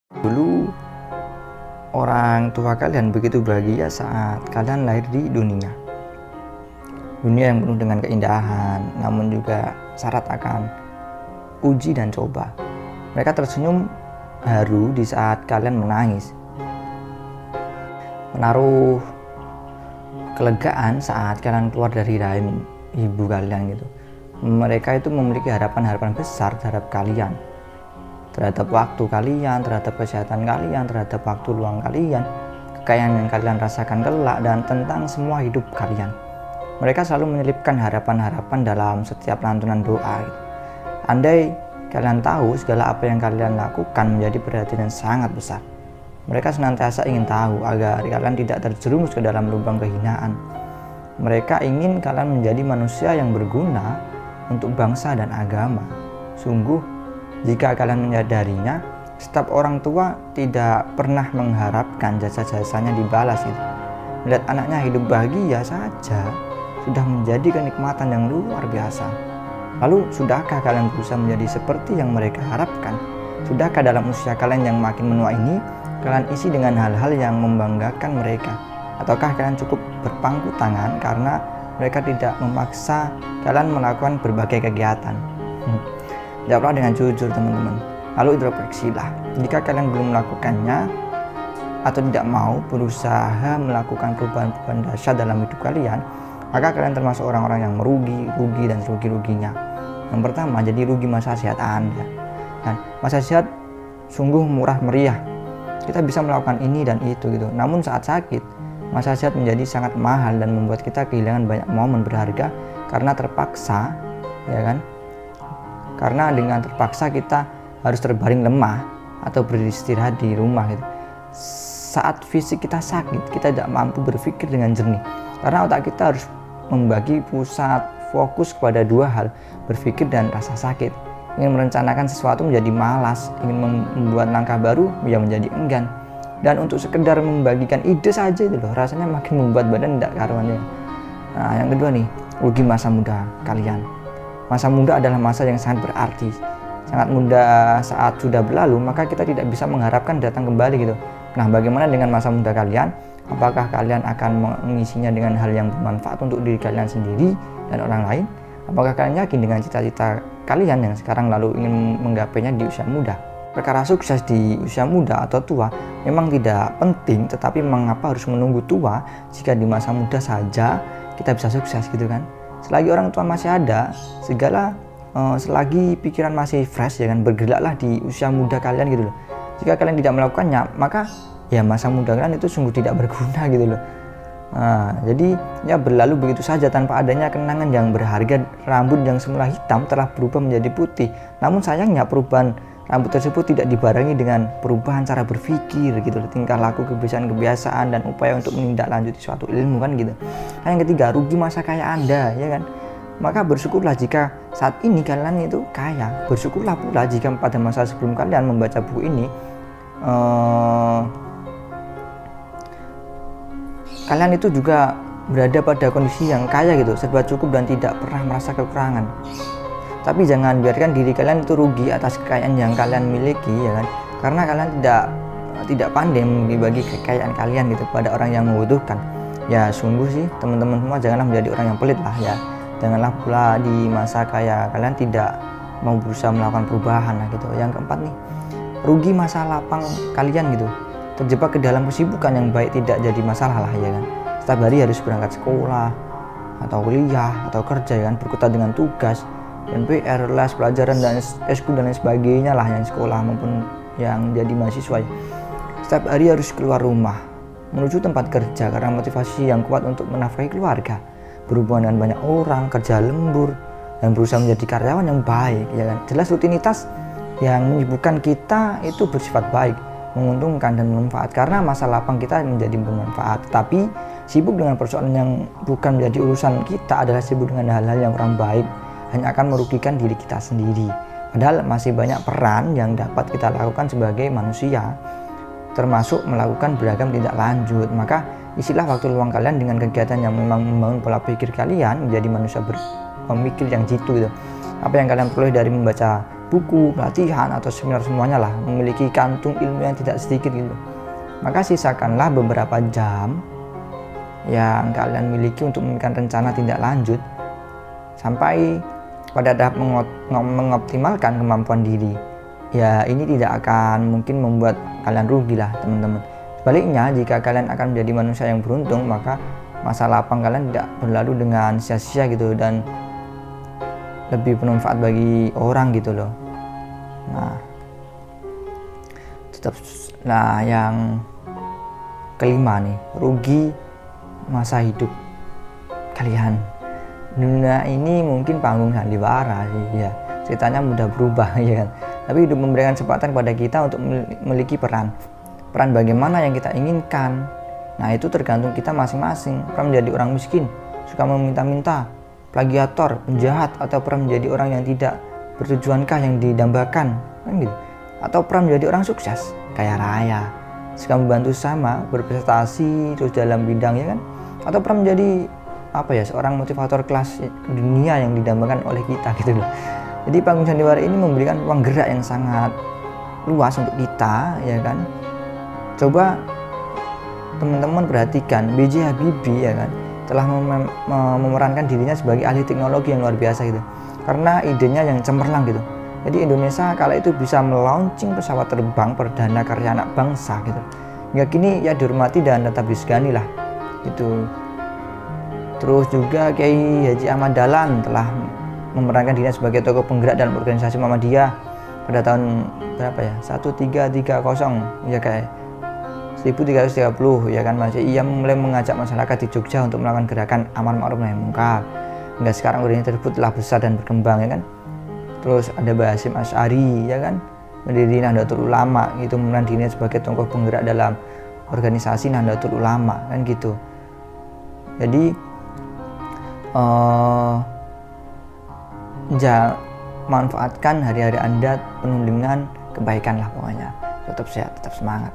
Dulu orang tua kalian begitu bahagia saat kalian lahir di dunia. Dunia yang penuh dengan keindahan, namun juga syarat akan uji dan coba. Mereka tersenyum haru di saat kalian menangis, menaruh kelegaan saat kalian keluar dari rahim ibu kalian gitu. Mereka itu memiliki harapan-harapan besar terhadap kalian, terhadap waktu kalian, terhadap kesehatan kalian, terhadap waktu luang kalian, kekayaan yang kalian rasakan kelak, dan tentang semua hidup kalian. Mereka selalu menyelipkan harapan-harapan dalam setiap lantunan doa. Andai kalian tahu segala apa yang kalian lakukan menjadi perhatian yang sangat besar. Mereka senantiasa ingin tahu agar kalian tidak terjerumus ke dalam lubang kehinaan. Mereka ingin kalian menjadi manusia yang berguna untuk bangsa dan agama. Sungguh, jika kalian menyadarinya, setiap orang tua tidak pernah mengharapkan jasa-jasanya dibalas itu. Melihat anaknya hidup bahagia saja sudah menjadi kenikmatan yang luar biasa. Lalu, sudahkah kalian berusaha menjadi seperti yang mereka harapkan? Sudahkah dalam usia kalian yang makin menua ini, kalian isi dengan hal-hal yang membanggakan mereka? Ataukah kalian cukup berpangku tangan karena mereka tidak memaksa kalian melakukan berbagai kegiatan? Jawablah dengan jujur, teman-teman. Lalu introspeksilah. Jika kalian belum melakukannya atau tidak mau berusaha melakukan perubahan-perubahan dahsyat dalam hidup kalian, maka kalian termasuk orang-orang yang rugi dan rugi-ruginya. Yang pertama, jadi rugi masa sehat Anda. Dan masa sehat sungguh murah meriah. Kita bisa melakukan ini dan itu gitu. Namun saat sakit, masa sehat menjadi sangat mahal dan membuat kita kehilangan banyak momen berharga karena terpaksa, ya kan? Karena dengan terpaksa kita harus terbaring lemah atau beristirahat di rumah gitu. Saat fisik kita sakit, kita tidak mampu berpikir dengan jernih. Karena otak kita harus membagi pusat fokus kepada dua hal, berpikir dan rasa sakit. Ingin merencanakan sesuatu menjadi malas, ingin membuat langkah baru ya menjadi enggan. Dan untuk sekedar membagikan ide saja itu loh, rasanya makin membuat badan tidak karuan ya. Nah, yang kedua nih, rugi masa muda kalian. Masa muda adalah masa yang sangat berarti. Sangat muda saat sudah berlalu, maka kita tidak bisa mengharapkan datang kembali gitu. Nah, bagaimana dengan masa muda kalian? Apakah kalian akan mengisinya dengan hal yang bermanfaat untuk diri kalian sendiri dan orang lain? Apakah kalian yakin dengan cita-cita kalian yang sekarang lalu ingin menggapainya di usia muda? Perkara sukses di usia muda atau tua memang tidak penting, tetapi mengapa harus menunggu tua jika di masa muda saja kita bisa sukses gitu kan? Selagi orang tua masih ada, selagi pikiran masih fresh ya kan, bergeraklah di usia muda kalian gitu loh. Jika kalian tidak melakukannya, maka ya masa muda kalian itu sungguh tidak berguna gitu loh. Nah, jadi ya berlalu begitu saja tanpa adanya kenangan yang berharga. Rambut yang semula hitam telah berubah menjadi putih. Namun sayangnya perubahan rambut tersebut tidak dibarengi dengan perubahan cara berpikir gitu, tingkah laku, kebiasaan-kebiasaan, dan upaya untuk menindaklanjuti suatu ilmu kan gitu. Nah, yang ketiga, rugi masa kaya Anda ya kan. Maka bersyukurlah jika saat ini kalian itu kaya. Bersyukurlah pula jika pada masa sebelum kalian membaca buku ini kalian itu juga berada pada kondisi yang kaya gitu, serba cukup dan tidak pernah merasa kekurangan. Tapi jangan biarkan diri kalian itu rugi atas kekayaan yang kalian miliki ya kan, karena kalian tidak pandai membagi kekayaan kalian gitu pada orang yang membutuhkan. Ya sungguh sih teman-teman semua, janganlah menjadi orang yang pelit lah ya. Janganlah pula di masa kaya kalian tidak mau berusaha melakukan perubahan lah gitu. Yang keempat nih, rugi masa lapang kalian gitu, terjebak ke dalam kesibukan yang baik tidak jadi masalah lah ya kan. Setiap hari harus berangkat sekolah atau kuliah atau kerja ya kan, berkutat dengan tugas dan PR, les, pelajaran dan eskul dan lain sebagainya lah, yang sekolah maupun yang jadi mahasiswa ya. Setiap hari harus keluar rumah menuju tempat kerja karena motivasi yang kuat untuk menafkahi keluarga, berhubungan dengan banyak orang, kerja lembur, dan berusaha menjadi karyawan yang baik ya kan. Jelas rutinitas yang menyibukkan kita itu bersifat baik, menguntungkan dan bermanfaat karena masa lapang kita menjadi bermanfaat. Tapi sibuk dengan persoalan yang bukan menjadi urusan kita adalah sibuk dengan hal-hal yang kurang baik, hanya akan merugikan diri kita sendiri. Padahal masih banyak peran yang dapat kita lakukan sebagai manusia, termasuk melakukan beragam tindak lanjut. Maka isilah waktu luang kalian dengan kegiatan yang memang membangun pola pikir kalian menjadi manusia berpikir yang jitu gitu. Apa yang kalian peroleh dari membaca buku, pelatihan, atau seminar, semuanya lah, memiliki kantung ilmu yang tidak sedikit gitu. Maka sisakanlah beberapa jam yang kalian miliki untuk memikirkan rencana tindak lanjut sampai pada tahap mengoptimalkan kemampuan diri. Ya, ini tidak akan mungkin membuat kalian rugi lah teman-teman. Sebaliknya, jika kalian akan menjadi manusia yang beruntung, maka masa lapang kalian tidak berlalu dengan sia-sia gitu, dan lebih bermanfaat bagi orang gitu loh. Nah, yang kelima nih, rugi masa hidup kalian. Dunia ini mungkin panggung sandiwara sih ya, ceritanya mudah berubah ya kan. Tapi hidup memberikan kesempatan kepada kita untuk memiliki peran bagaimana yang kita inginkan. Nah, itu tergantung kita masing-masing. Peran menjadi orang miskin, suka meminta-minta, plagiator, penjahat, atau pernah menjadi orang yang tidak bertujuankah yang didambakan, kan gitu. Atau pernah menjadi orang sukses, kaya raya, suka membantu sama, berprestasi terus dalam bidang ya kan. Atau pernah menjadi seorang motivator kelas dunia yang didambakan oleh kita gitu loh. Jadi panggung sandiwara ini memberikan ruang gerak yang sangat luas untuk kita ya kan. Coba teman-teman perhatikan, B.J. Habibie ya kan, telah memerankan dirinya sebagai ahli teknologi yang luar biasa gitu, karena idenya yang cemerlang gitu. Jadi Indonesia kala itu bisa melaunching pesawat terbang perdana karya anak bangsa gitu. Hingga kini ya dihormati dan tetap disegani lah gitu. Terus juga Kiai Haji Ahmad Dahlan telah memerankan dirinya sebagai tokoh penggerak dalam organisasi Muhammadiyah pada tahun berapa ya, 1330 ya kayak 1330 ya kan. Masih ia mulai mengajak masyarakat di Jogja untuk melakukan gerakan amar ma'ruf nahi munkar. Hingga sekarang organisasi tersebut telah besar dan berkembang ya kan. Terus ada Mbah Hasyim Asy'ari ya kan, pendiri Nahdlatul Ulama, itu memerankan dirinya sebagai tokoh penggerak dalam organisasi Nahdlatul Ulama kan gitu. Jadi manfaatkan hari-hari Anda penuh dengan kebaikan lah pokoknya. Tetap sehat, tetap semangat.